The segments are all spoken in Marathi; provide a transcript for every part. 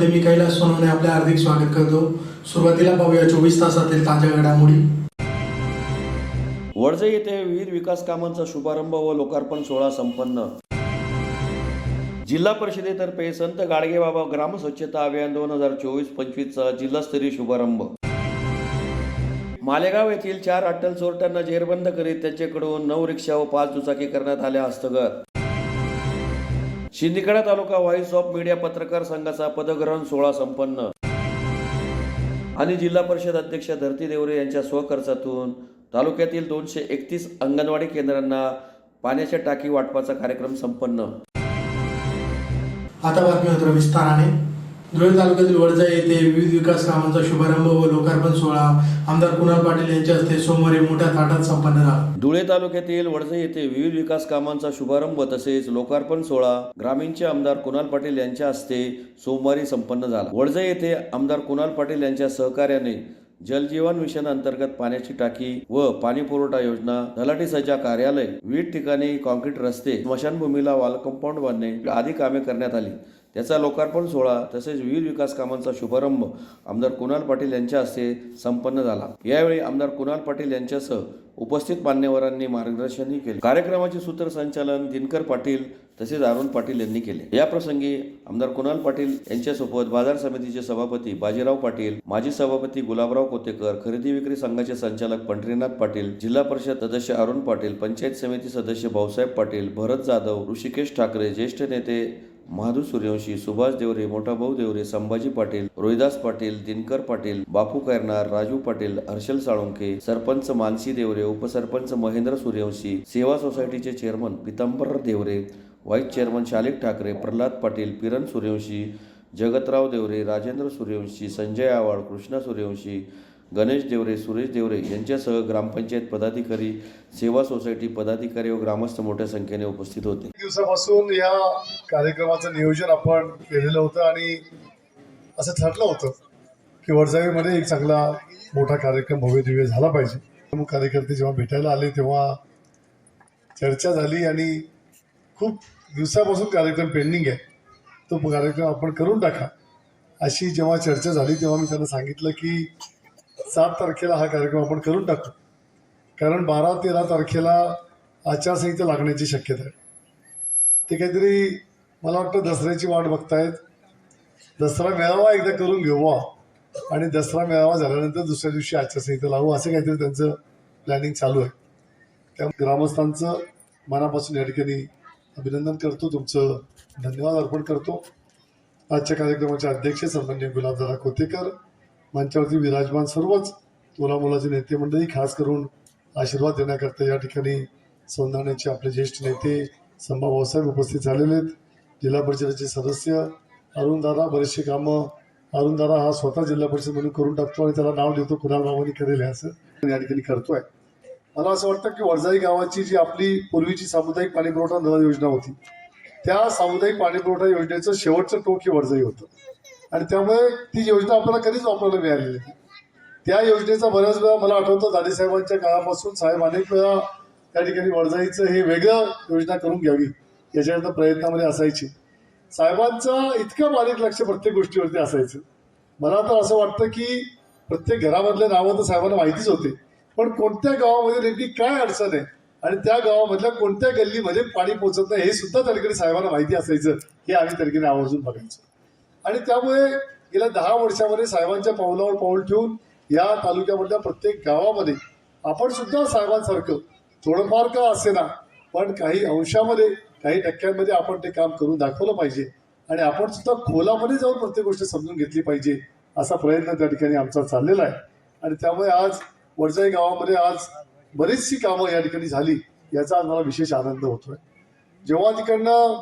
मी कैलास सोनवणे आपले हार्दिक स्वागत करतो। सुरुवातीला पाहूया 24 तासातील ताज्या घडामोडी। वडजे येथे विविध विकास कामांचा शुभारंभ व लोकार्पण सोहळा संपन्न। जिल्हा परिषदेतर्फे संत गाडगेबाबा ग्राम स्वच्छता अभियान 2024-25 चा जिल्हास्तरीय शुभारंभ। मालेगाव येथील 4 अट्टल चोरट्यांना जेरबंद करीत त्यांच्याकडून 9 रिक्षा व 5 दुचाकी करण्यात आल्या हस्तगत। शिंदखेडा तालुका व्हॉइस ऑफ मीडिया पत्रकार संघाचा पदग्रहण सोहळा संपन्न। आणि जिल्हा परिषद अध्यक्ष धरती देवरे यांच्या स्वखर्चातून तालुक्यातील 231 अंगणवाडी केंद्रांना पाण्याच्या टाकी वाटपाचा कार्यक्रम संपन्न। आता बातमी विस्ताराने। धुळे तालुक्यातील वडजा येथे विविध विकास कामांचा शुभारंभ व लोकार्पण सोहळा आमदार कुणाल पाटील यांच्या हस्ते सोमवारी मोठ्या थाटात संपन्न झाला। धुळे तालुक्यातील वडजे येथे विविध विकास कामांचा शुभारंभ तसेच लोकार्पण सोहळा ग्रामीणचे आमदार कुणाल पाटील यांच्या हस्ते सोमवारी संपन्न झाला। वडजे येथे आमदार कुणाल पाटील यांच्या सहकार्याने जलजीवन मिशन अंतर्गत पाण्याची टाकी व पाणी पुरवठा योजना, तलाठी सज्जा कार्यालय, विविध ठिकाणी कॉन्क्रीट रस्ते, स्मशानभूमीला वॉल कंपाऊंड बांधणे आदी कामे करण्यात आली। त्याचा लोकार्पण सोहळा तसेच विविध विकास कामांचा शुभारंभ आमदार कुणाल पाटील यांच्या हस्ते संपन्न झाला। यावेळी आमदार कुणाल पाटील यांच्यासह उपस्थित मान्यवरांनी मार्गदर्शनही केले। कार्यक्रमाचे सूत्रसंचालन दिनकर पाटील तसेच अरुण पाटील यांनी केले। या प्रसंगी आमदार कुणाल पाटील यांच्यासोबत बाजार समितीचे सभापती बाजीराव पाटील, माजी सभापती गुलाबराव कोतेकर, खरेदी विक्री संघाचे संचालक पंढरीनाथ पाटील, जिल्हा परिषद सदस्य अरुण पाटील, पंचायत समिती सदस्य भाऊसाहेब पाटील, भरत जाधव, ऋषिकेश ठाकरे, ज्येष्ठ नेते महादू सूर्यवंशी, सुभाष देवरे, मोठा भाऊ देवरे, संभाजी पाटील, रोहिदास पाटील, दिनकर पाटील, बापू कैरनार, राजू पाटील, हर्षल साळुंखे, सरपंच मानसी देवरे, उपसरपंच महेंद्र सूर्यवंशी, सेवा सोसायटीचे चेअरमन पितांबर देवरे, व्हाईस चेअरमन शालिक ठाकरे, प्रल्हाद पाटील, पिरण सूर्यवंशी, जगतराव देवरे, राजेंद्र सूर्यवंशी, संजय आवाड, कृष्णा सूर्यवंशी, गणेश देवरे, सुरेश देवरे यांच्यासह ग्रामपंचायत पदाधिकारी, सेवा सोसायटी पदाधिकारी व ग्रामस्थ मोठ्या संख्येने उपस्थित होते। दिवसापासून या कार्यक्रमाचं नियोजन आपण केलेलं होतं आणि असं ठरलं होतं की वडजावीमध्ये एक चांगला मोठा कार्यक्रम भव्य दिव्य झाला पाहिजे। कार्यकर्ते जेव्हा भेटायला आले तेव्हा चर्चा झाली आणि खूप दिवसापासून कार्यक्रम पेंडिंग आहे, तो कार्यक्रम आपण करून टाका अशी जेव्हा चर्चा झाली तेव्हा मी त्यांना सांगितलं की 7 तारखेला हा कार्यक्रम आपण करून टाकू, कारण 12-13 तारखेला आचारसंहिता लागण्याची शक्यता आहे। ते काहीतरी मला वाटतं दसऱ्याची वाट बघतायत। दसरा मेळावा एकदा करून घेऊ आणि दसरा मेळावा झाल्यानंतर दुसऱ्या दिवशी आचारसंहिता लागू, असं काहीतरी त्यांचं प्लॅनिंग चालू आहे। त्या ग्रामस्थांचं मनापासून या ठिकाणी अभिनंदन करतो, तुमचं धन्यवाद अर्पण करतो। आजच्या कार्यक्रमाचे अध्यक्ष सन्माननीय गुलाबदादा कोतेकर, मंचावरती विराजमान सर्वच मुलामुलाचे नेते मंडळी, खास करून आशीर्वाद देण्याकरता या ठिकाणी सौंदाण्याचे आपले ज्येष्ठ नेते संभा भाऊसाहेब उपस्थित झालेले आहेत। जिल्हा परिषदेचे सदस्य अरुणदादा, बरेचसे कामं अरुणदादा हा स्वतः जिल्हा परिषद म्हणून करून टाकतो आणि त्याला नाव देतो कुणाल बाबांनी करेल असं या ठिकाणी करतोय। मला असं वाटतं की वडजाई गावाची जी आपली पूर्वीची सामुदायिक पाणी पुरवठा नळ योजना होती, त्या सामुदायिक पाणी पुरवठा योजनेचं शेवटचं टोक हे वडजाई होतं आणि त्यामुळे ती योजना आपल्याला कधीच वापरायला मिळालेली नाही। त्या योजनेचा बऱ्याच वेळा मला आठवतं दादासाहेबांच्या काळापासून साहेब अनेक वेळा त्या ठिकाणी वडजाईचं हे वेगळं योजना करून घ्यावी याच्यानंतर प्रयत्नामध्ये असायची। साहेबांचं इतकं बारीक लक्ष प्रत्येक गोष्टीवरती असायचं। मला तर असं वाटतं की प्रत्येक घरामधले नावं तर साहेबांना माहितीच होते, पण कोणत्या गावामध्ये नेमकी काय अडचण आहे आणि त्या गावामधल्या कोणत्या गल्लीमध्ये पाणी पोहोचत नाही हे सुद्धा त्या ठिकाणी साहेबांना माहिती असायचं, हे आम्ही त्या ठिकाणी आवर्जून बघायचो। आणि त्यामुळे गेल्या 10 वर्षामध्ये साहेबांच्या पावलावर पाऊल ठेवून या तालुक्यामधल्या प्रत्येक गावामध्ये आपण सुद्धा साहेबांसारखं थोडंफार का असेना पण काही अंशामध्ये काही टक्क्यांमध्ये आपण ते काम करून दाखवलं पाहिजे आणि आपण सुद्धा खोलामध्ये जाऊन प्रत्येक गोष्ट समजून घेतली पाहिजे असा प्रयत्न त्या ठिकाणी आमचा चाललेला आहे। आणि त्यामुळे आज वडजाई गावामध्ये आज बरीचशी कामं या ठिकाणी झाली, याचा आज मला विशेष आनंद होतोय। जेव्हा तिकडनं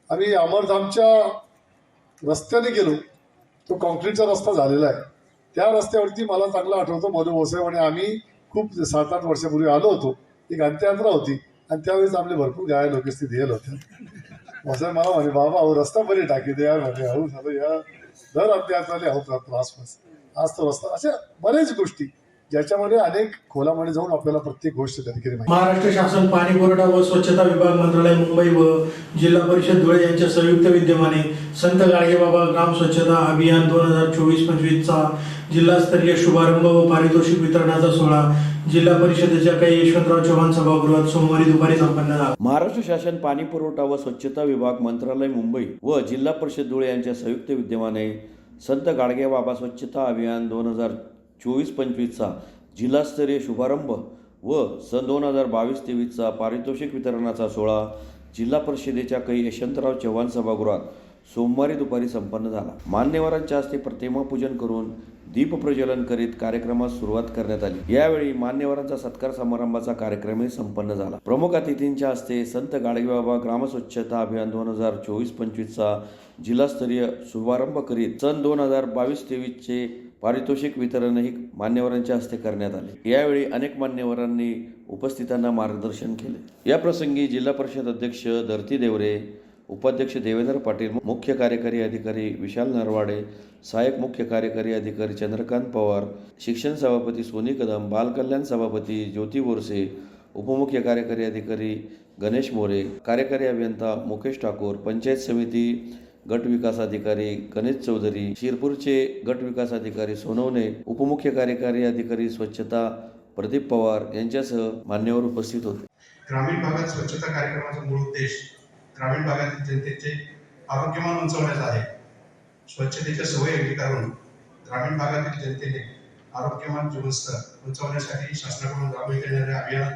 आम्ही अमरधामच्या रस्त्याने गेलो, तो कॉन्क्रीटचा रस्ता झालेला आहे, त्या रस्त्यावरती मला चांगलं आठवतं मधू भाऊसाहेब आणि आम्ही खूप 7-8 वर्षापूर्वी आलो होतो, एक अंत्ययात्रा होती आणि त्यावेळेस आपले भरपूर गाया लोक स्थित येत होत्या। भाऊसाहेब मला म्हणे बाबा अहो रस्ता बरी टाकी दे यार, म्हणे अहो झालं या दर अंत्ययात्राले अहो त्रास आज तो रस्ता, अशा बऱ्याच गोष्टी ज्याच्यामध्ये अनेक खोलामध्ये जाऊन आपल्याला प्रत्येक गोष्ट त्या ठिकाणी माहिती. महाराष्ट्र शासन पाणी पुरवठा व स्वच्छता विभाग मंत्रालय मुंबई व जिल्हा परिषद धुळे यांच्या संयुक्त विद्यमाने संत गाडगेबाबा ग्राम स्वच्छता अभियान 2024-25 चा जिल्हास्तरीय शुभारंभ व पारितोषिक वितरणाचा सोहळा जिल्हा परिषदेच्या काही यशवंतराव चव्हाण सभागृहात सोमवारी दुपारी संपन्न झाला. महाराष्ट्र शासन पाणी पुरवठा व स्वच्छता विभाग मंत्रालय मुंबई व जिल्हा परिषद धुळे यांच्या संयुक्त विद्यमाने संत गाडगेबाबा स्वच्छता अभियान 2024-25 चा जिल्हास्तरीय शुभारंभ व सन 2022-23 चा पारितोषिक वितरणाचा सोहळा जिल्हा परिषदेच्या काही यशवंतराव चव्हाण सभागृहात सोमवारी दुपारी संपन्न झाला. मान्यवरांच्या हस्ते प्रतिमा पूजन करून दीपप्रज्वलन करीत कार्यक्रमास सुरुवात करण्यात आली. यावेळी मान्यवरांचा सत्कार समारंभाचा कार्यक्रमही संपन्न झाला. प्रमुख अतिथींच्या हस्ते संत गाडगेबाबा ग्राम स्वच्छता अभियान 2024-25 चा जिल्हास्तरीय शुभारंभ करीत सन 2022-23 चे पारितोषिक वितरणही मान्यवरांच्या हस्ते करण्यात आले. यावेळी अनेक मान्यवरांनी उपस्थितांना मार्गदर्शन केले. या प्रसंगी जिल्हा परिषद अध्यक्ष धरती देवरे, उपाध्यक्ष देवेंद्र पाटील, मुख्य कार्यकारी अधिकारी विशाल नरवाडे, सहाय्यक मुख्य कार्यकारी अधिकारी चंद्रकांत पवार, शिक्षण सभापती सोनी कदम, बालकल्याण सभापती ज्योती बोरसे, उपमुख्य कार्यकारी अधिकारी गणेश मोरे, कार्यकारी अभियंता मुकेश ठाकूर, पंचायत समिती गट विकास अधिकारी गणेश चौधरी, शिरपूरचे गट विकास अधिकारी सोनवणे, उपमुख्य कार्यकारी अधिकारी स्वच्छता प्रदीप पवार यांच्यासह मान्यवर उपस्थित होते. ग्रामीण भागात स्वच्छता कार्यक्रमाचा मूळ उद्देश ग्रामीण भागातील जनतेचे आरोग्यमान उंचावण्याचा आहे. स्वच्छतेच्या सवयी अंगीकारून ग्रामीण भागातील जनतेने आरोग्यमान जीवनस्तर उंचावण्यासाठी शासनाकडून राबविण्यात येणाऱ्या अभियान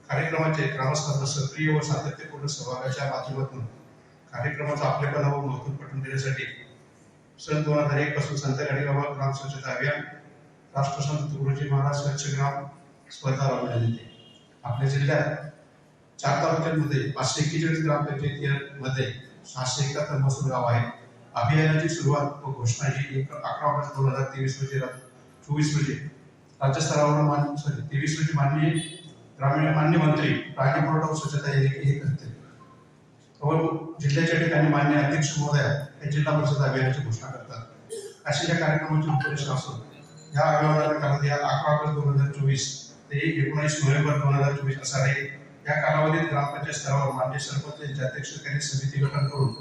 कार्यक्रमाचे ग्रामस्थांना सक्रिय व सातत्यपूर्ण सहभागाच्या माध्यमातून कार्यक्रमाचा आपलेपणा व महत्त्व पटवून देण्यासाठी सन 2001 पासून संत गाडगेबाबा ग्राम स्वच्छता अभियान, राष्ट्रसंत तुकडोजी महाराज स्वच्छ ग्राम स्पर्धा राबवण्यात येते. आपल्या जिल्ह्यात 4 तालुक्यांमध्ये 541 ग्रामपंचायतीमध्ये 671 महसूल गाव आहे. अभियानाची सुरुवात व घोषणा ही 11 ऑगस्ट 2023 रोजी राज्यस्तरावर 23 रोजी मान्य मंत्री पाणी पुरवठा व स्वच्छता यांनी हे करते व जिल्ह्याच्या ठिकाणी मान्य अध्यक्ष महोदया हे जिल्हा परिषद अभियानाची घोषणा करतात. अशा या कार्यक्रमाची रूपरेषा असून या अभियानाचा कालावधी 11 ऑगस्ट 2024 ते 19 नोव्हेंबर 2024 असा आहे. या कालावधीत ग्रामपंचायत स्तरावर मान्य सरपंच यांच्या अध्यक्षतेखाली समिती गठन करून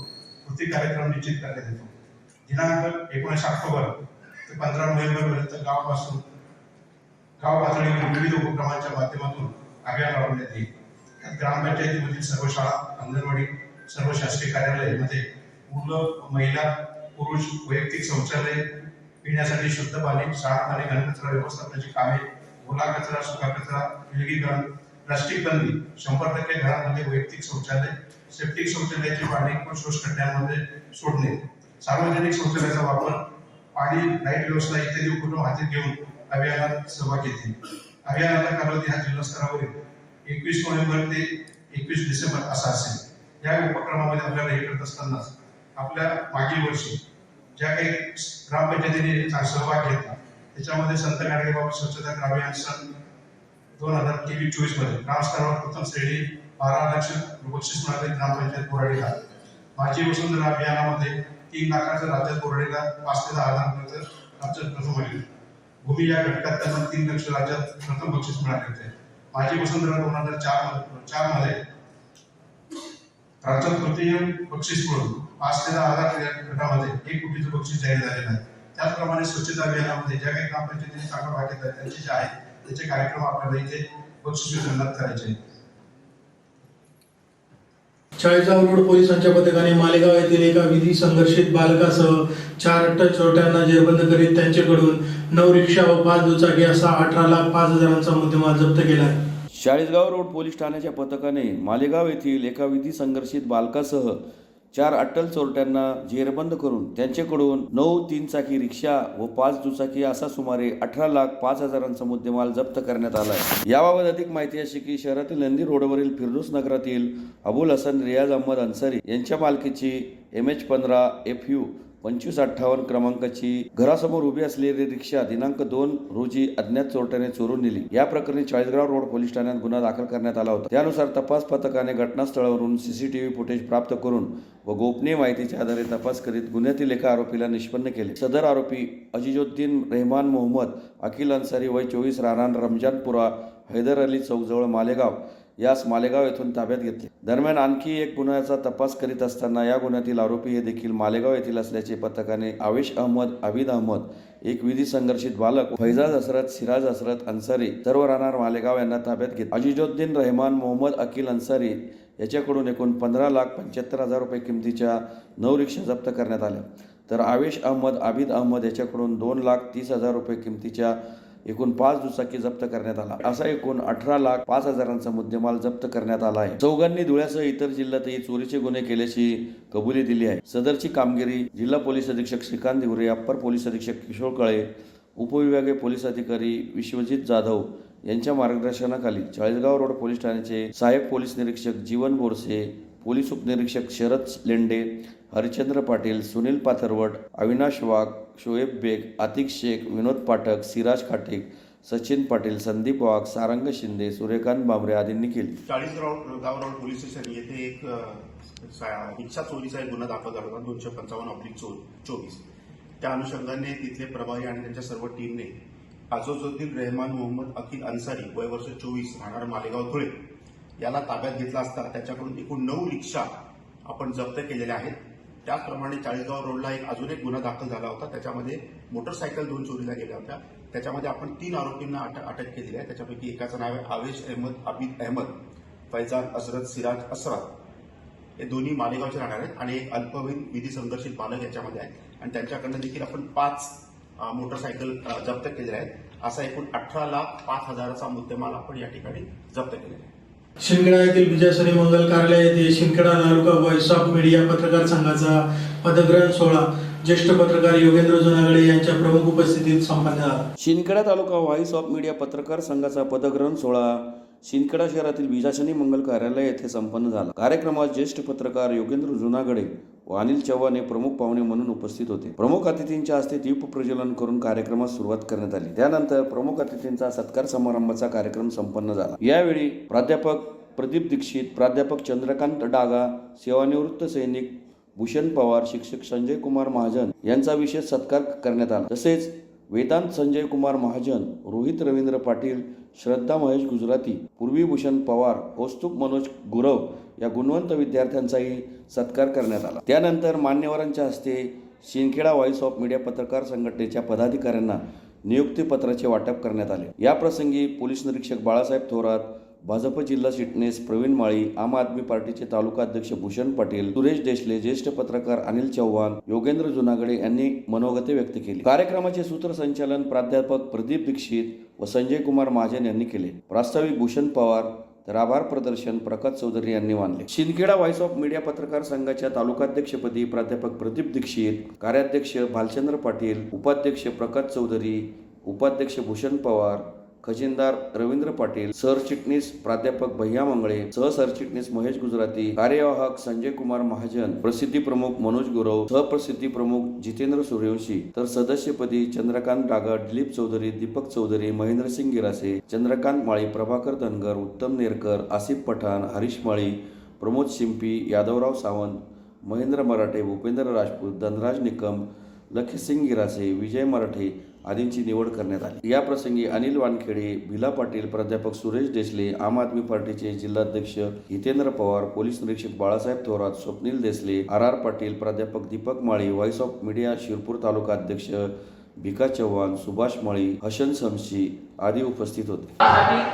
कृती कार्यक्रम निश्चित करण्यात येतो. दिनांक 19 ऑक्टोबर ते 15 नोव्हेंबर पर्यंत गाव पातळीवर विविध उपक्रमांच्या माध्यमातून अभियान राबवण्यात येईल. त्यात ग्रामपंचायतीमधील सर्व शाळा, अंगणवाडी, सर्व शासकीय कार्यालयामध्ये मुलं, महिला, पुरुष वैयक्तिक शौचालय, पिण्यासाठी शुद्ध पाणी, सांडपाणी, घनकचरा व्यवस्थापनाची कामे, ओला कचरा, सुका कचरा, विलगीकरण, प्लास्टिक बंदी, 100% घरांमध्ये वैयक्तिक शौचालय, सेप्टिक शौचालयाची पाणी व शोषखड्ड्यांमध्ये सोडणे, सार्वजनिक शौचालयाचा वापर, पाणी, लाईट व्यवस्था इत्यादी उपक्रम हाती घेऊन अभियानात सहभाग घेतील. अभियानाचा कालावधी हा जिल्हा स्तरावरील 21 नोव्हेंबर ते 21 डिसेंबर असा असेल. या उपक्रमामध्ये आपल्याला हे करत असताना आपल्या मागील वर्षी ज्या काही ग्रामपंचायतीने सहभाग घेतला त्याच्यामध्ये संत गाडगेबाबा स्वच्छता अभियान सन 2023-24 मध्ये ग्रामस्तरावर प्रथम श्रेणी 12 लाख बक्षीस मिळाले ग्रामपंचायत कोराडीला. माझी वसुंधरा अभियानामध्ये 3 लाखाचं राज्यात कोराडीला 5 ते 10 हजार राज्यात प्रथम आले. भूमी या घटकात त्यांना 3 लाख राज्यात प्रथम बक्षीस मिळाले होते. माझी वसुंधरा 2004 मध्ये राज्यात तृतीय बक्षीस मिळून 5 ते 10 हजार गटामध्ये 1 कोटीचं बक्षीस जाहीर झालेलं आहे. त्याचप्रमाणे स्वच्छता अभियानामध्ये ज्या काही ग्रामपंचायतीने चांगला भाग घेतला त्यांचे जे आहे त्याचे कार्यक्रम आपल्याला इथे बक्षीस वितरणात करायचे आहेत. चाळीसगाव रोड पोलिसांच्या पथकाने मालेगाव येथील एका विधी संघर्षित बालकासह 4 अट्टल चोरट्यांना जेरबंद करीत त्यांच्याकडून 9 रिक्षा व 5 दुचाकी असा 18,05,000चा मुद्देमाल जप्त केला. चाळीसगाव रोड पोलीस ठाण्याच्या पथकाने मालेगाव येथील एका विधी संघर्षित बालकासह 4 अट्टल चोरट्यांना जेरबंद करून त्यांच्याकडून 9 3-चाकी रिक्षा व 5 दुचाकी असा सुमारे 18,05,000चा मुद्देमाल जप्त करण्यात आला आहे. याबाबत अधिक माहिती अशी की शहरातील नंदी रोडवरील फिरदोस नगरातील अबुल हसन रियाज अहमद अन्सारी यांच्या मालकीची MH15 FU 2558 क्रमांकाची घरासमोर उभी असलेली रिक्षा दिनांक 2 रोजी अज्ञात चोरट्याने चोरून नेली। या प्रकरणी चाळीसगाव रोड पोलीस ठाण्यात गुन्हा दाखल करण्यात आला होता। त्यानुसार तपास पथकाने घटनास्थळावरून सीसीटीव्ही फुटेज प्राप्त करून व गोपनीय माहितीच्या आधारे तपास करीत गुन्ह्यातील एका आरोपीला निष्पन्न केले। सदर आरोपी अजिजुद्दीन रहमान मोहम्मद अकील अन्सारी वय 24 राहणार रमजानपुरा हैदर अली चौकजवळ मालेगाव यास मालेगाव येथून ताब्यात घेतले। दरम्यान आणखी एक गुन्ह्याचा तपास करीत असताना या गुन्ह्यातील आरोपी हे देखील मालेगाव येथील असल्याचे पथकाने आवेश अहमद, आबिद अहमद, एक विधी संघर्षित बालक, फैजाज हसरत, सिराज हसरत अन्सारी सर्व राहणार मालेगाव यांना ताब्यात घेतले। अजिजुद्दीन रहमान मोहम्मद अकील अन्सारी याच्याकडून एकूण 15,75,000 रुपये किमतीच्या 9 रिक्षा जप्त करण्यात आल्या, तर आवेश अहमद, आबिद अहमद याच्याकडून 2,30,000 रुपये किमतीच्या एकूण 5 दुचाकी जप्त करण्यात आला। असा एकूण 18,05,000चा मुद्देमाल जप्त करण्यात आला आहे। चौघांनी धुळ्यासह इतर जिल्ह्यातही चोरीचे गुन्हे केल्याची कबुली दिली आहे। सदरची कामगिरी जिल्हा पोलीस अधीक्षक श्रीकांत दिवरे, अप्पर पोलीस अधीक्षक किशोर कळे, उपविभागीय पोलीस अधिकारी विश्वजित जाधव यांच्या मार्गदर्शनाखाली चाळीसगाव रोड पोलीस ठाण्याचे सहाय्यक पोलीस निरीक्षक जीवन बोरसे, पोलीस उपनिरीक्षक शरद लेंडे, हरिचंद्र पाटील, सुनील पाथरवट, अविनाश वाघ, शोएब बेग, आतिक शेख, विनोद पाठक, सिराज खाटिक, सचिन पाटील, संदीप वाघ, सारंग शिंदे, सूर्यकांत बांबरे आदींनी केली। चाळीसगाव रोड पोलीस स्टेशन येथे एक रिक्षा चोरीचा एक गुन्हा दाखल झाला होता 255/24। त्या अनुषंगाने तिथले प्रभारी आणि त्यांच्या सर्व टीमने अजिजुद्दीन रहमान मोहम्मद अकील अन्सारी वय वर्ष 24 राहणार मालेगाव धुळे याला ताब्यात घेतला असता त्याच्याकडून एकूण 9 रिक्षा आपण जप्त केलेल्या आहेत। त्याचप्रमाणे चाळीसगाव रोडला अजून एक गुन्हा दाखल झाला होता, त्याच्यामध्ये मोटरसायकल 2 चोरीला गेल्या होत्या। त्याच्यामध्ये आपण 3 आरोपींना अटक केलेली आहे। त्याच्यापैकी एकाचं नाव आहे आवेश अहमद, आबिद अहमद, फैजाज हसरत, सिराज असरत हे दोन्ही मालेगावचे राहणार आहेत आणि एक अल्पवयीन विधी संघर्षित बालक याच्यामध्ये आहे आणि त्यांच्याकडनं देखील आपण 5 मोटरसायकल जप्त केलेल्या आहेत। असा एकूण 18,05,000चा मुद्देमाल आपण या ठिकाणी जप्त केलेला आहे। शिंदखेडा येथील विजयसरी मंगल कार्यालय येथे शिंदखेडा तालुका व्हॉइस ऑफ मीडिया पत्रकार संघाचा पदग्रहण सोहळा ज्येष्ठ पत्रकार योगेंद्र जुनागडे यांच्या प्रमुख उपस्थितीत संपन्न झाला। शिंदखेडा तालुका व्हॉइस ऑफ मीडिया पत्रकार संघाचा पदग्रहण सोहळा शिंदखेडा शहरातील विजयसरी मंगल कार्यालय येथे संपन्न झाला। कार्यक्रमात ज्येष्ठ पत्रकार योगेंद्र जुनागडे व अनिल चव्हाण हे प्रमुख पाहुणे म्हणून उपस्थित होते। प्रमुख अतिथींच्या हस्ते दीप प्रज्वलन करून कार्यक्रमास सुरुवात करण्यात आली। त्यानंतर प्रमुख अतिथींचा सत्कार समारंभाचा कार्यक्रम संपन्न झाला। यावेळी प्राध्यापक प्रदीप दीक्षित, प्राध्यापक चंद्रकांत डागा, सेवानिवृत्त सैनिक भूषण पवार, शिक्षक संजय कुमार महाजन यांचा विशेष सत्कार करण्यात आला। तसेच वेदांत संजय कुमार महाजन, रोहित रवींद्र पाटील, श्रद्धा महेश गुजराती, पूर्वी भूषण पवार, कौस्तुभ मनोज गुरव या गुणवंत विद्यार्थ्यांचाही सत्कार करण्यात आला। त्यानंतर मान्यवरांच्या हस्ते शिंदखेडा व्हॉइस ऑफ मीडिया पत्रकार संघटनेच्या पदाधिकाऱ्यांना नियुक्तीपत्राचे वाटप करण्यात आले। या प्रसंगी पोलीस निरीक्षक बाळासाहेब थोरात, भाजप जिल्हा चिटणीस प्रवीण माळी, आम आदमी पार्टीचे तालुका अध्यक्ष भूषण पाटील, सुरेश देशले, ज्येष्ठ पत्रकार अनिल चव्हाण, योगेंद्र जुनागडे यांनी मनोगते व्यक्त केली। कार्यक्रमाचे सूत्रसंचालन प्राध्यापक प्रदीप दीक्षित व संजय कुमार महाजन यांनी केले। प्रास्ताविक भूषण पवार तर आभार प्रदर्शन प्रकाश चौधरी यांनी मानले। शिंदखेडा व्हॉइस ऑफ मीडिया पत्रकार संघाच्या तालुकाध्यक्षपदी प्राध्यापक प्रदीप दीक्षित, कार्याध्यक्ष भालचंद्र पाटील, उपाध्यक्ष प्रकाश चौधरी, उपाध्यक्ष भूषण पवार, खजिनदार रवींद्र पाटील, सरचिटणीस प्राध्यापक भैया मंगळे, सहसरचिटणीस महेश गुजराती, कार्यवाहक संजय कुमार महाजन, प्रसिद्धी प्रमुख मनोज गुरव, सहप्रसिद्धी प्रमुख जितेंद्र सूर्यवंशी, तर सदस्यपदी चंद्रकांत डागा, दिलीप चौधरी, दीपक चौधरी, महेंद्रसिंग गिरासे, चंद्रकांत माळी, प्रभाकर धनगर, उत्तम नेरकर, आसिफ पठाण, हरीश माळी, प्रमोद शिंपी, यादवराव सावंत, महेंद्र मराठे, भूपेंद्र राजपूत, धनराज निकम, लखीसिंग गिरासे, विजय मराठे आदींची निवड करण्यात आली। या प्रसंगी अनिल वानखेडे, भिला पाटील, प्राध्यापक सुरेश देशले, आम आदमी पार्टीचे जिल्हाध्यक्ष हितेंद्र पवार, पोलीस निरीक्षक बाळासाहेब थोरात, स्वप्नील देसले, आर पाटील, प्राध्यापक दीपक माळी, व्हॉइस ऑफ मीडिया शिरपूर तालुका अध्यक्ष भिका चव्हाण, सुभाष माळी, हसन शमशी आदी उपस्थित होते।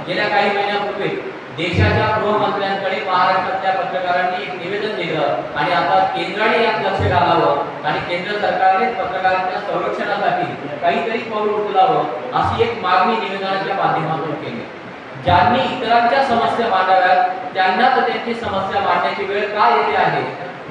गेल्या काही महिन्यापूर्वी देशाच्या गृहमंत्र्यांकडे महाराष्ट्रातल्या पत्रकारांनी एक निवेदन दिलं आणि आता केंद्राने यात लक्ष घालावं आणि केंद्र सरकारने पत्रकारांच्या संरक्षणासाठी काहीतरी पाऊल उचलावं अशी एक मागणी निवेदनाच्या माध्यमातून केली। ज्यांनी इतरांच्या समस्या मांडाव्यात त्यांनाच त्यांची समस्या मांडण्याची वेळ का येते आहे।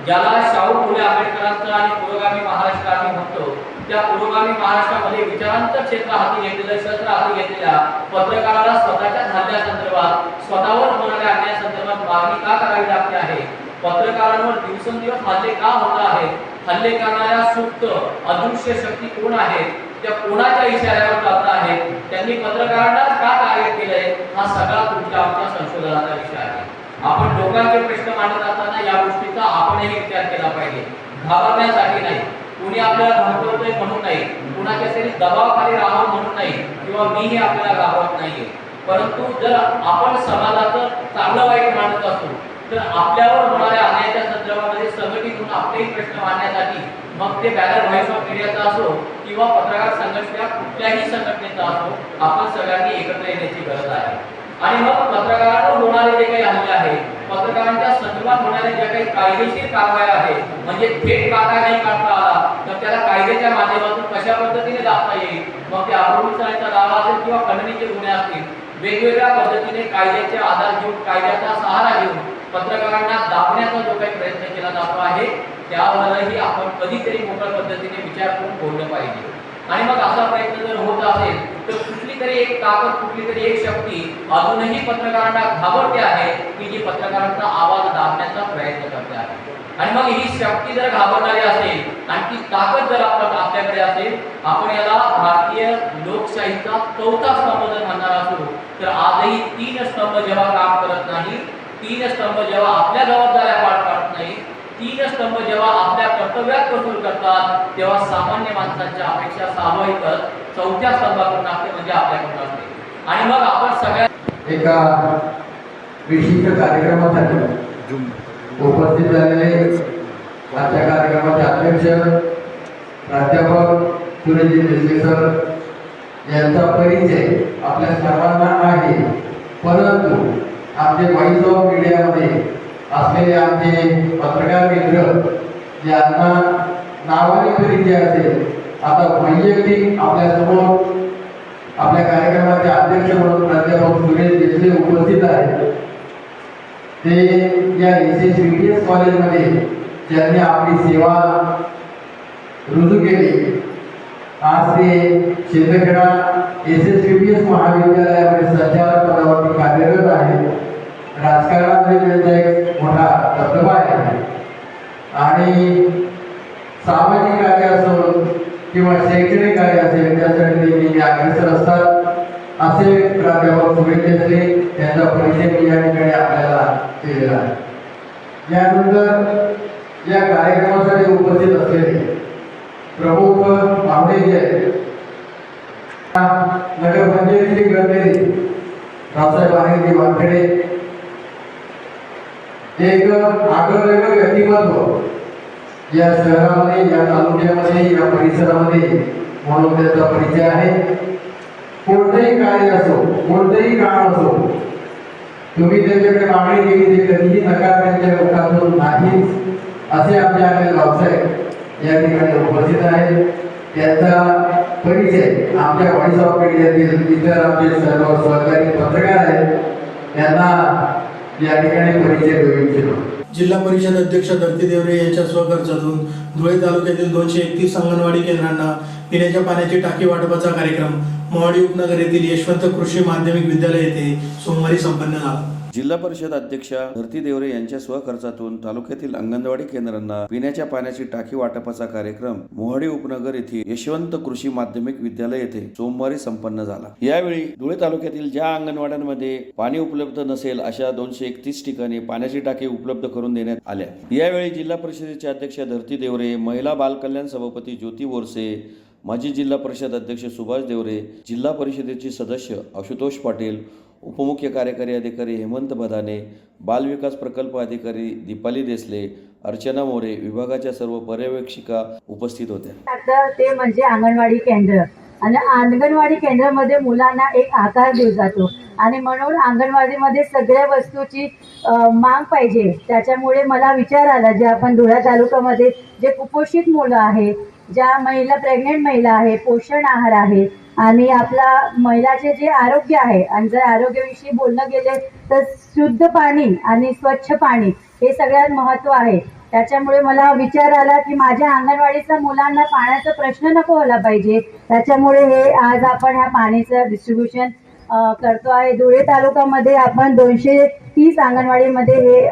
ज्याला शाहू फुले आंबेडकरांचा आणि पुरोगामी महाराष्ट्र आम्ही म्हणतो, त्या पुरोगामी महाराष्ट्रामध्ये विचारांचं क्षेत्र हाती घेतलेलं, शस्त्र हाती घेतलेल्या पत्रकाराला स्वतःच्या हल्ल्यासंदर्भात, स्वतःवर होणाऱ्या अन्यायासंदर्भात मागणी का करावी लागते आहे। पत्रकारांवर दिवसेंदिवस हल्ले का होत आहेत हल्ले करणाऱ्या सुप्त अदृश्य शक्ती कोण आहेत, त्या कोणाच्या इशाऱ्यावर चालत आहेत, त्यांनी पत्रकारांनाच का टार्गेट केलंय, हा सगळा तुमच्या आमच्या संशोधनाचा विषय आहे. आपण लोकांचे प्रश्न मांडत असताना या गोष्टीचा आपणही विचार केला पाहिजे. घाबरण्यासाठी नाही, कुणी आपल्याला धमकवतोय म्हणून नाही, कुणाच्या तरी दबावाखाली राहावं म्हणून नाही, किंवा मीही आपल्याला घाबरत नाहीये. परंतु जर आपण समाजाचं चांगलं वाईट मांडत असू तर आपल्यावर होणाऱ्या अन्यायाच्या संदर्भामध्ये संघटित होऊन आपलेही प्रश्न मांडण्यासाठी, मग ते बॅनर व्हॉइस ऑफ मीडियाचा असो किंवा पत्रकार संघटना कुठल्याही संघटनेचा असो, आपण सगळ्यांनी एकत्र येण्याची गरज आहे. आणि मग पत्रकारांवर होणारे जे काही हल्ले आहे, पत्रकारांच्या संदर्भात होणारे ज्या काही कायदेशीर कारवाया आहे, म्हणजे थेट काटा नाही काढता आला तर त्याला कायद्याच्या माध्यमातून कशा पद्धतीने दाबता येईल, मग ते आरोपीचा दावा असेल किंवा खंडणीचे गुन्हे असतील, वेगवेगळ्या पद्धतीने कायद्याचे आधार घेऊन, कायद्याचा सहारा घेऊन पत्रकारांना दाबण्याचा जो काही प्रयत्न केला जातो आहे, त्यावरही आपण कधीतरी मोकळ्या पद्धतीने विचार करून बोललं पाहिजे. आणि मग असा प्रयत्न जर होत असेल तर कुठली तरी एक ताकद, कुठली तरी एक शक्ती अजूनही पत्रकारांना घाबरते आहे, की जी पत्रकारांचा आवाज दाबण्याचा प्रयत्न करते आहे. आणि मग ही शक्ती जर घाबरणारी असेल आणि ती ताकद जर आपल्याकडे असेल, आपण याला भारतीय लोकशाहीचा चौथा स्तंभ जर म्हणणार असू तर आजही 3 स्तंभ जेव्हा काम करत नाही, 3 स्तंभ जेव्हा आपल्या जबाबदाऱ्या पार पाडत नाही, 3 स्तंभ जेव्हा आपल्या कर्तव्यात कसूर करतात, तेव्हा सामान्य माणसांच्या अपेक्षा सामायिकच चौथ्या स्तंभाकडून असते, म्हणजे आपल्याकडून असते. आणि मग आपण सगळ्या एका विशिष्ट कार्यक्रमासाठी उपस्थित झालेले आजच्या कार्यक्रमाचे अध्यक्ष प्राध्यापक सुरेशजी देशले सर यांचा परिचय आपल्या सर्वांना आहे, परंतु आमचे व्हॉइस ऑफ मीडियामध्ये असलेले आमचे पत्रकार मित्र ज्यांना नावाने परिचय असेल, आता वैयक्तिक आपल्यासमोर आपल्या कार्यक्रमाचे अध्यक्ष म्हणून प्राध्यापक सुरेश देशले उपस्थित आहेत. ते या SSVTS कॉलेजमध्ये ज्यांनी आपली सेवा रुजू केली, आज ते शिंदखेडा SSVTS महाविद्यालयामध्ये संचालक पदावरती कार्यरत आहेत. राजकारणामध्ये त्यांचा एक मोठा दबदबा आहे आणि सामाजिक कार्य असो किंवा शैक्षणिक कार्य असेल त्यासाठी ते नेहमी अग्रेसर असतात. असे प्राध्यापक सुरेश देशले यांचा परिचय मी या ठिकाणी आपल्याला केलेला आहे. यानंतर या कार्यक्रमासाठी उपस्थित असलेले प्रमुख पाहुणे जे आहेत, नगरपंचायतीचे गणलेले रावसाहेब आनंदजी वानखेडे, एक आगळं व्यक्तिमत्व या शहरामध्ये, या तालुक्यामध्ये, या परिसरामध्ये म्हणून त्याचा परिचय आहे. कोणतेही कार्य असो, कोणतेही काम असो, तुम्ही त्यांच्याकडे मागणी केली ते कधीही नकार त्यांच्या मुखातून नाहीच, असे आमचे अनिल रावसाहेब या ठिकाणी उपस्थित आहेत. त्यांचा परिचय आमच्या व्हॉइस ऑफ मीडियातील इतर आमचे सर्व सहकारी पत्रकार आहेत, त्यांना या ठिकाणी परिचय देऊ इच्छितो. जिल्हा परिषद अध्यक्ष धरती देवरे यांच्या स्वखर्चातून धुळे तालुक्यातील 231 अंगणवाडी केंद्रांना पिण्याच्या पाण्याची टाकी वाटपाचा कार्यक्रम मोहाडी उपनगर येथील यशवंत कृषी माध्यमिक विद्यालय येथे सोमवारी संपन्न झाला. जिल्हा परिषद अध्यक्षा धरती देवरे यांच्या स्वखर्चातून तालुक्यातील अंगणवाडी केंद्रांना पिण्याच्या पाण्याची टाकी वाटपाचा कार्यक्रम मोहाडी उपनगर येथे यशवंत कृषी माध्यमिक विद्यालय येथे सोमवारी संपन्न झाला. यावेळी धुळे तालुक्यातील ज्या अंगणवाड्यांमध्ये पाणी उपलब्ध नसेल अशा 231 ठिकाणी पाण्याची टाकी उपलब्ध करून देण्यात आल्या. यावेळी जिल्हा परिषदेचे अध्यक्ष धरती देवरे, महिला बाल कल्याण सभापती ज्योती बोरसे, माजी जिल्हा परिषद अध्यक्ष सुभाष देवरे, जिल्हा परिषदेचे सदस्य आशुतोष पाटील, उपमुख्य कार्यकारी अधिकारी हेमंत बदाने, बाल विकास प्रकल्प अधिकारी दीपाली देसले, अर्चना मोरे, विभागाच्या सर्व पर्यवेक्षिका उपस्थित होत्या. आता ते म्हणजे अंगणवाडी केंद्र, आणि अंगणवाडी केंद्रामध्ये मुलांना एक आकार दिला जातो आणि म्हणून अंगणवाडीमध्ये सगळ्या वस्तूची माग पाहिजे. त्याच्यामुळे मला विचार आला, जे आपण धुळा तालुक्यामध्ये जे कुपोषित मुलं आहे, ज्या महिला प्रेग्नेंट महिला आहे, पोषण आहार आहे आणि आपला महिलाचे जे आरोग्य आहे, आणि जर आरोग्याविषयी बोलणं गेले तर शुद्ध पाणी आणि स्वच्छ पाणी हे सगळ्यात महत्त्व आहे. त्याच्यामुळे मला विचार आला की माझ्या अंगणवाडीच्या मुलांना पाण्याचा प्रश्न नको व्हायला पाहिजे. त्याच्यामुळे हे आज आपण ह्या पाण्याचं डिस्ट्रीब्युशन करतो आहे. धुळे तालुक्यामध्ये आपण 230 अंगणवाडीमध्ये हे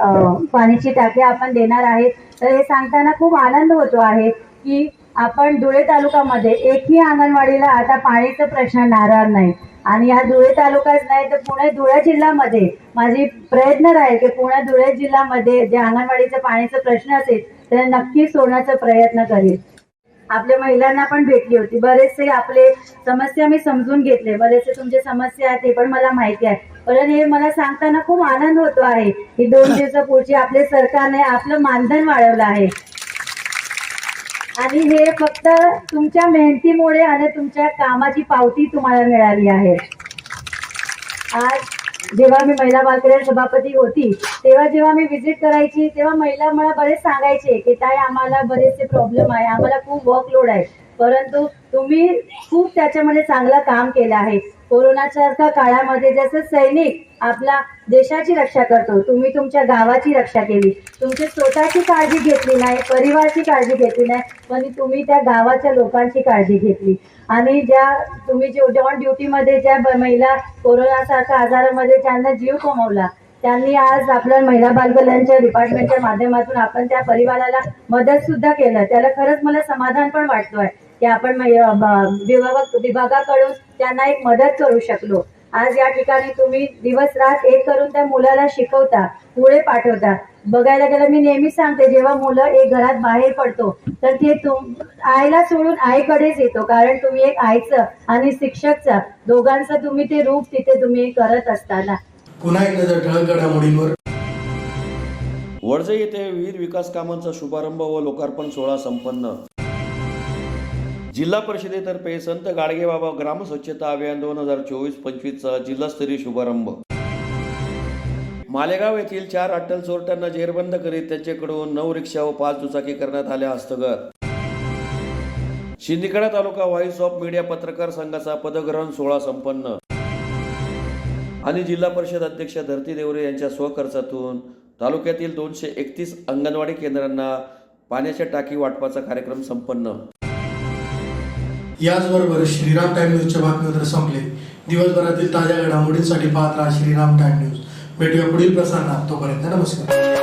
पाण्याची टाकी आपण देणार आहे. तर हे सांगताना खूप आनंद होतो आहे की आपण धुळे तालुक्यामध्ये एकही अंगणवाडीला आता पाण्याचा प्रश्न राहणार नाही. आणि हा धुळे तालुकाच नाही तर धुळे जिल्ह्यामध्ये माझी प्रयत्न राहील की धुळे जिल्ह्यामध्ये जे अंगणवाडीचा पाण्याचा प्रश्न असेल तर नक्की सोडण्याचा प्रयत्न करेल. आपल्या महिलांना पण भेटली होती, बरेचसे आपले समस्या मी समजून घेतले, बरेचसे तुमचे समस्या आहेत ते पण मला माहिती आहे. पण हे मला सांगताना खूप आनंद होतो आहे की 2 दिवसापूर्वी आपले सरकारने आपलं मानधन वाढवलं आहे. आणि हे फक्त तुमच्या मेहनतीमुळे आणि तुमच्या कामाची पावती तुम्हाला मिळाली आहे. आज जेव्हा मी महिला बाल कल्याण सभापती होती तेव्हा जेव्हा मी व्हिजिट करायची तेव्हा महिला मला बरेच सांगायचे की ताई आम्हाला बरेचसे प्रॉब्लेम आहे, आम्हाला खूप वर्कलोड आहे, परंतु तुम्ही खूप त्याच्यामध्ये चांगलं काम केलं आहे. कोरोनाच्या काळामध्ये जसं सैनिक आपला देशाची रक्षा करतो, तुम्ही तुमच्या गावाची रक्षा केली. तुमची स्वतःची काळजी घेतली नाही, परिवाराची काळजी घेतली नाही, पण तुम्ही त्या गावाच्या लोकांची काळजी घेतली. आणि तुम्ही जे ऑन ड्युटीमध्ये ज्या महिला कोरोनासारख्या आजारामध्ये ज्यांना जीव कमवला त्यांनी आज आपल्या महिला बाल कल्याणच्या डिपार्टमेंटच्या माध्यमातून आपण त्या परिवाराला मदत सुद्धा केलं. त्याला खरंच मला समाधान पण वाटतोय की आपण विभागाकडून त्यांना एक मदत करू शकलो. आज या ठिकाणी तुम्ही दिवस रात एक करून त्या मुलाला शिकवता, पुढे पाठवता. बघायला गेलं मी नेहमी सांगते जेव्हा मुलं एक घरात बाहेर पडतो तर ते आईला सोडून आईकडेच येतो, कारण तुम्ही एक आईचं आणि शिक्षकचं दोघांचं तुम्ही ते रूप तिथे तुम्ही करत असताना. पुन्हा एक नजर ठळक घडामोडींवर. वडजे येथे विविध विकास कामांचा शुभारंभ व लोकार्पण सोहळा संपन्न. जिल्हा परिषदेतर्फे संत गाडगेबाबा ग्राम स्वच्छता अभियान 2024-25चा जिल्हास्तरीय शुभारंभ. मालेगाव येथील 4 अट्टल चोरट्यांना जेरबंद करीत त्यांच्याकडून 9 रिक्षा व 5 दुचाकी करण्यात आल्या हस्तगत. शिंदखेडा तालुका व्हॉइस ऑफ मीडिया पत्रकार संघाचा पदग्रहण सोहळा संपन्न. आणि जिल्हा परिषद अध्यक्ष धरती देवरे यांच्या स्वखर्चातून तालुक्यातील 231 अंगणवाडी केंद्रांना पाण्याच्या टाकी वाटपाचा कार्यक्रम संपन्न. याचबरोबर श्रीराम टाइम न्यूजच्या बातमीपत्र संपले. दिवसभरातील ताज्या घडामोडींसाठी पाहत राहा श्रीराम टाइम न्यूज. भेटूया पुढील प्रसारणात, तोपर्यंत नमस्कार.